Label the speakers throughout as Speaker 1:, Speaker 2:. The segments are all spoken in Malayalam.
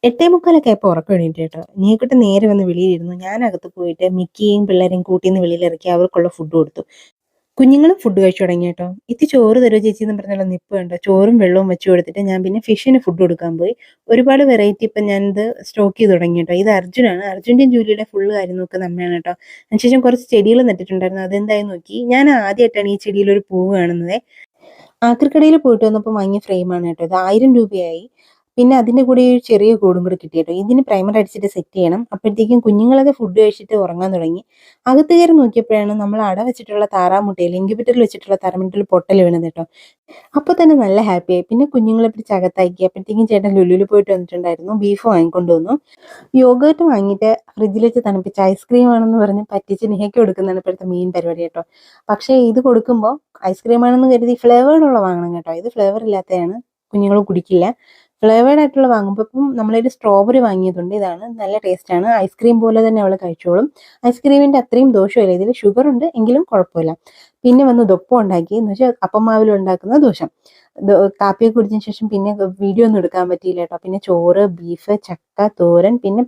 Speaker 1: 8:45 ആയപ്പോൾ ഉറക്കം എണീറ്റ് കേട്ടോ. നീക്കുട്ടി നേരെ വന്ന് വെളിയിലിരുന്നു. ഞാൻ അകത്ത് പോയിട്ട് മിക്കിയെയും പിള്ളേരെയും കൂട്ടീന്ന് വെളിയിലിറക്കി അവർക്കുള്ള ഫുഡ് കൊടുത്തു. കുഞ്ഞുങ്ങളും ഫുഡ് കഴിച്ചു തുടങ്ങി കേട്ടോ. "ഇത്തി ചോറ് തരുമോ ചേച്ചി" എന്ന് പറഞ്ഞുള്ള നിപ്പ് കണ്ടോ. ചോറും വെള്ളവും വെച്ച് കൊടുത്തിട്ട് ഞാൻ പിന്നെ ഫിഷിന് ഫുഡ് കൊടുക്കാൻ പോയി. ഒരുപാട് വെറൈറ്റി ഇപ്പം ഞാനിത് സ്റ്റോക്ക് ചെയ്ത് തുടങ്ങി കേട്ടോ. ഇത് അർജുനാണ്. അർജുൻ്റെയും ജൂലിയുടെ ഫുള്ള് കാര്യം നോക്കുന്ന അമ്മയാണ് കേട്ടോ. അതിനുശേഷം കുറച്ച് ചെടികൾ നട്ടിട്ടുണ്ടായിരുന്നു. അതെന്തായി നോക്കി. ഞാൻ ആദ്യമായിട്ടാണ് ഈ ചെടിയിലൊരു പൂവ് കാണുന്നത്. ആക്രിക്കടയിൽ പോയിട്ട് വന്നപ്പോൾ വാങ്ങിയ ഫ്രെയിമാണ് കേട്ടോ. ഇത് 1000 രൂപയായി. പിന്നെ അതിൻ്റെ കൂടെ ഒരു ചെറിയ കൂടും കൂടെ കിട്ടി കേട്ടോ. ഇതിന് പ്രൈമർ അടിച്ചിട്ട് സെറ്റ് ചെയ്യണം. അപ്പോഴത്തേക്കും കുഞ്ഞുങ്ങളൊക്കെ ഫുഡ് കഴിച്ചിട്ട് ഉറങ്ങാൻ തുടങ്ങി. അകത്ത് കയറി നോക്കിയപ്പോഴാണ് നമ്മൾ അട വെച്ചിട്ടുള്ള താറാമുട്ടയിൽ ഇൻക്യുബേറ്ററിൽ വെച്ചിട്ടുള്ള താറാമുട്ടയിൽ പൊട്ടൽ വീണത് കേട്ടോ. അപ്പോൾ തന്നെ നല്ല ഹാപ്പിയായി. പിന്നെ കുഞ്ഞുങ്ങളെ പിടിച്ച് അകത്താക്കി. അപ്പോഴത്തേക്കും ചേട്ടൻ ലുലുവിൽ പോയിട്ട് വന്നിട്ടുണ്ടായിരുന്നു. ബീഫ് വാങ്ങിക്കൊണ്ട് വന്നു. യോഗേർട്ട് വാങ്ങിയിട്ട് ഫ്രിഡ്ജിൽ വെച്ച് തണുപ്പിച്ച് ഐസ്ക്രീം ആണെന്ന് പറഞ്ഞ് പറ്റിച്ച് നിഹയ്ക്ക് കൊടുക്കുന്നതാണ് ഇപ്പോഴത്തെ മെയിൻ പരിപാടി കേട്ടോ. പക്ഷേ ഇത് കൊടുക്കുമ്പോൾ ഐസ്ക്രീം ആണെന്ന് കരുതി ഫ്ലേവേർഡുള്ള വാങ്ങണം കേട്ടോ. ഇത് ഫ്ലേവർ ഇല്ലാത്തതാണ്. കുഞ്ഞുങ്ങൾ കുടിക്കില്ല. ഫ്ലേവേർഡ് ആയിട്ടുള്ള വാങ്ങുമ്പോൾ ഇപ്പം നമ്മളൊരു സ്ട്രോബെറി വാങ്ങിയതുണ്ട്. ഇതാണ് നല്ല ടേസ്റ്റാണ്. ഐസ്ക്രീം പോലെ തന്നെ അവൾ കഴിച്ചോളും. ഐസ്ക്രീമിൻ്റെ അത്രയും ദോഷമില്ല. ഇതിൽ ഷുഗർ ഉണ്ട് എങ്കിലും കുഴപ്പമില്ല. പിന്നെ വന്ന് ദൊപ്പം ഉണ്ടാക്കി എന്ന് വെച്ചാൽ അപ്പം മാവിൽ ഉണ്ടാക്കുന്ന ദോശ. കാപ്പിയൊക്കെ കുടിച്ചതിന് ശേഷം പിന്നെ വീഡിയോ ഒന്നും എടുക്കാൻ പറ്റിയില്ല കേട്ടോ. പിന്നെ ചോറ്, ബീഫ്, ചക്ക, തോരൻ, പിന്നെ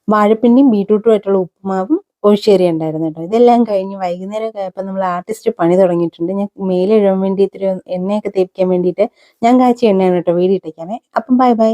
Speaker 1: വാഴപ്പിണ്ടിയും ബീട്രൂട്ടും ആയിട്ടുള്ള ഉപ്പുമാവും ഒഴിച്ചേറി ഉണ്ടായിരുന്നു കേട്ടോ. ഇതെല്ലാം കഴിഞ്ഞ് വൈകുന്നേരം ആയപ്പോൾ നമ്മൾ ആർട്ടിസ്റ്റ് പണി തുടങ്ങിയിട്ടുണ്ട്. ഞാൻ മേലെ ഇടാൻ വേണ്ടി ഇത്തിരി എണ്ണയൊക്കെ തേപ്പിക്കാൻ വേണ്ടിയിട്ട് ഞാൻ കാച്ചിയ എണ്ണയാണ് കേട്ടോ വീഡിയോ ഇട്ടേക്കാനേ. അപ്പം ബൈ ബൈ.